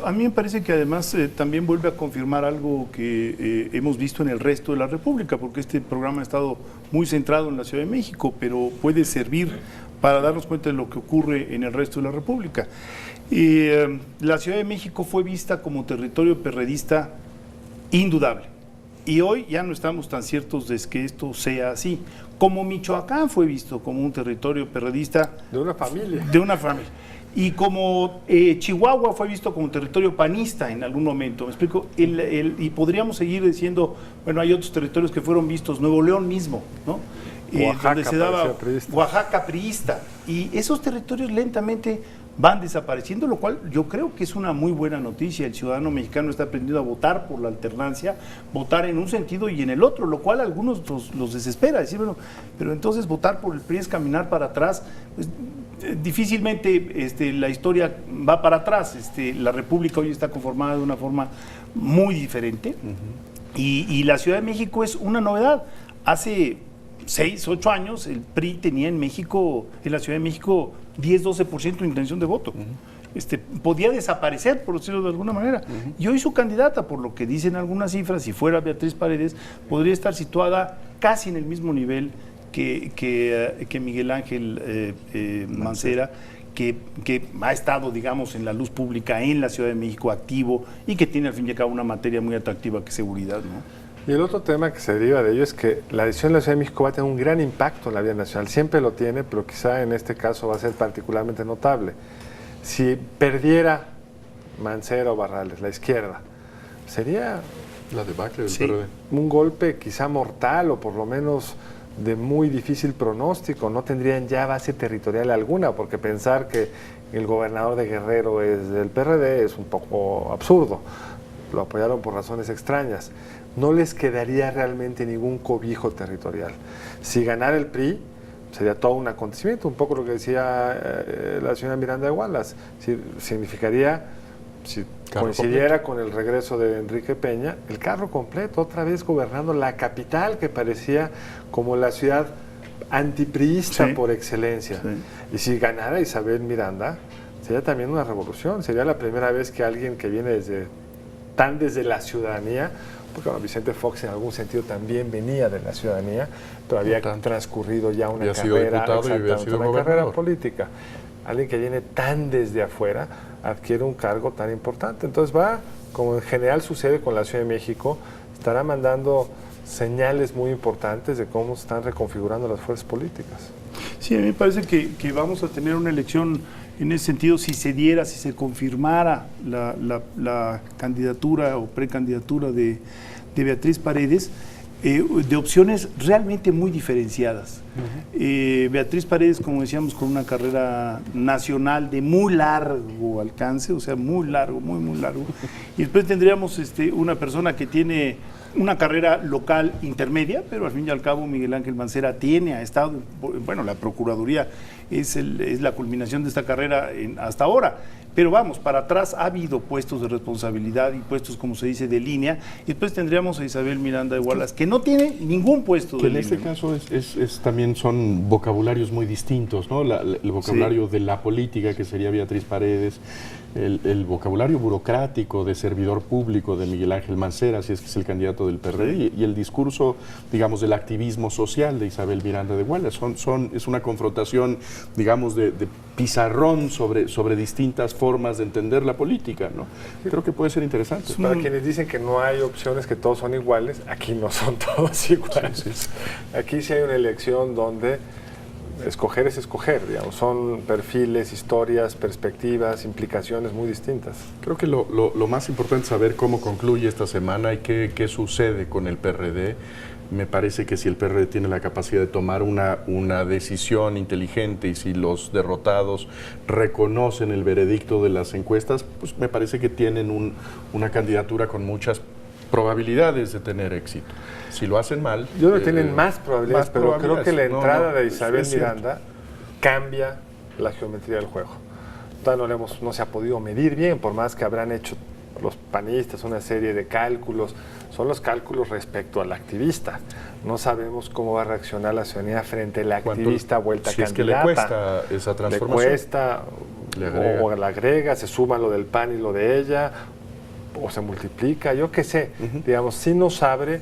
A mí me parece que además también vuelve a confirmar algo que hemos visto en el resto de la República, porque este programa ha estado muy centrado en la Ciudad de México, pero puede servir para darnos cuenta de lo que ocurre en el resto de la República. La Ciudad de México fue vista como territorio perredista indudable. Y hoy ya no estamos tan ciertos de que esto sea así. Como Michoacán fue visto como un territorio perredista. De una familia. De una familia. Y como Chihuahua fue visto como territorio panista en algún momento, ¿me explico? Y podríamos seguir diciendo, bueno, hay otros territorios que fueron vistos, Nuevo León mismo, ¿no? Oaxaca, donde se daba priista. Oaxaca priista. Y esos territorios lentamente van desapareciendo, lo cual yo creo que es una muy buena noticia. El ciudadano mexicano está aprendiendo a votar por la alternancia, votar en un sentido y en el otro, lo cual a algunos los desespera, decir, bueno, pero entonces votar por el PRI es caminar para atrás. Pues, difícilmente la historia va para atrás. La República hoy está conformada de una forma muy diferente y la Ciudad de México es una novedad. Hace 6, 8 años el PRI tenía en México, en la Ciudad de México, 10-12% de intención de voto. Podía desaparecer, por decirlo de alguna manera. Y hoy su candidata, por lo que dicen algunas cifras, si fuera Beatriz Paredes, podría estar situada casi en el mismo nivel que Miguel Ángel Mancera, que ha estado, digamos, en la luz pública en la Ciudad de México, activo, y que tiene al fin y al cabo una materia muy atractiva que es seguridad, ¿no? Y el otro tema que se deriva de ello es que la decisión de la Ciudad de México va a tener un gran impacto en la vida nacional. Siempre lo tiene, pero quizá en este caso va a ser particularmente notable. Si perdiera Mancera o Barrales, la izquierda, sería La debacle del PRD. un golpe quizá mortal o por lo menos de muy difícil pronóstico. No tendrían ya base territorial alguna, porque pensar que el gobernador de Guerrero es del PRD es un poco absurdo. Lo apoyaron por razones extrañas. No les quedaría realmente ningún cobijo territorial. Si ganara el PRI, sería todo un acontecimiento, un poco lo que decía la señora Miranda de Wallace. Significaría, si coincidiera con el regreso de Enrique Peña, el carro completo, otra vez gobernando la capital, que parecía como la ciudad antipriista por excelencia. Sí. Y si ganara Isabel Miranda, sería también una revolución. Sería la primera vez que alguien que viene desde la ciudadanía, porque bueno, Vicente Fox en algún sentido también venía de la ciudadanía, pero había transcurrido ya una carrera política. Alguien que viene tan desde afuera adquiere un cargo tan importante. Entonces va, como en general sucede con la Ciudad de México, estará mandando señales muy importantes de cómo se están reconfigurando las fuerzas políticas. Sí, a mí me parece que vamos a tener una elección en ese sentido, si se confirmara la candidatura o precandidatura de Beatriz Paredes, de opciones realmente muy diferenciadas. Beatriz Paredes, como decíamos, con una carrera nacional de muy largo alcance, o sea, muy largo, muy largo. Y después tendríamos una persona que tiene una carrera local intermedia, pero al fin y al cabo Miguel Ángel Mancera ha estado, bueno, la Procuraduría es la culminación de esta carrera hasta ahora. Pero vamos, para atrás ha habido puestos de responsabilidad y puestos, como se dice, de línea. Y después tendríamos a Isabel Miranda de Wallace, que no tiene ningún puesto de línea. En este caso también son vocabularios muy distintos, ¿no? El vocabulario de la política, que sería Beatriz Paredes, el vocabulario burocrático de servidor público de Miguel Ángel Mancera, si es que es el candidato del PRD, y el discurso, digamos, del activismo social de Isabel Miranda de Wallace. Es una confrontación, digamos, de pizarrón sobre distintas formas de entender la política, ¿no? Creo que puede ser interesante. Para quienes dicen que no hay opciones, que todos son iguales, aquí no son todos iguales. Sí. Aquí sí hay una elección donde escoger es escoger, digamos. Son perfiles, historias, perspectivas, implicaciones muy distintas. Creo que lo más importante es saber cómo concluye esta semana y qué sucede con el PRD. Me parece que si el PRD tiene la capacidad de tomar una decisión inteligente y si los derrotados reconocen el veredicto de las encuestas, pues me parece que tienen una candidatura con muchas probabilidades de tener éxito. Si lo hacen mal... Yo creo que tienen más probabilidades, pero creo que la entrada de Isabel Miranda cambia la geometría del juego. Todavía no se ha podido medir bien, por más que habrán hecho los panistas una serie de cálculos. Son los cálculos respecto al activista. No sabemos cómo va a reaccionar la ciudadanía frente al activista vuelta candidata. Es que le cuesta esa transformación. Le cuesta, o le agrega, se suma lo del PAN y lo de ella, o se multiplica, yo qué sé. Digamos, sí nos abre,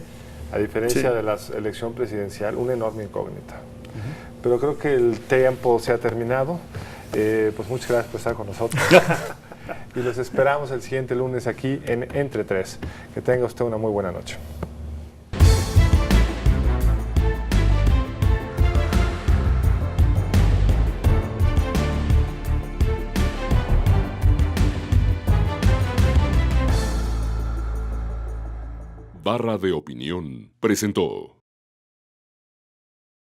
a diferencia de la elección presidencial, una enorme incógnita. Pero creo que el tiempo se ha terminado. Pues muchas gracias por estar con nosotros. Y los esperamos el siguiente lunes aquí en Entre Tres. Que tenga usted una muy buena noche. Barra de Opinión presentó.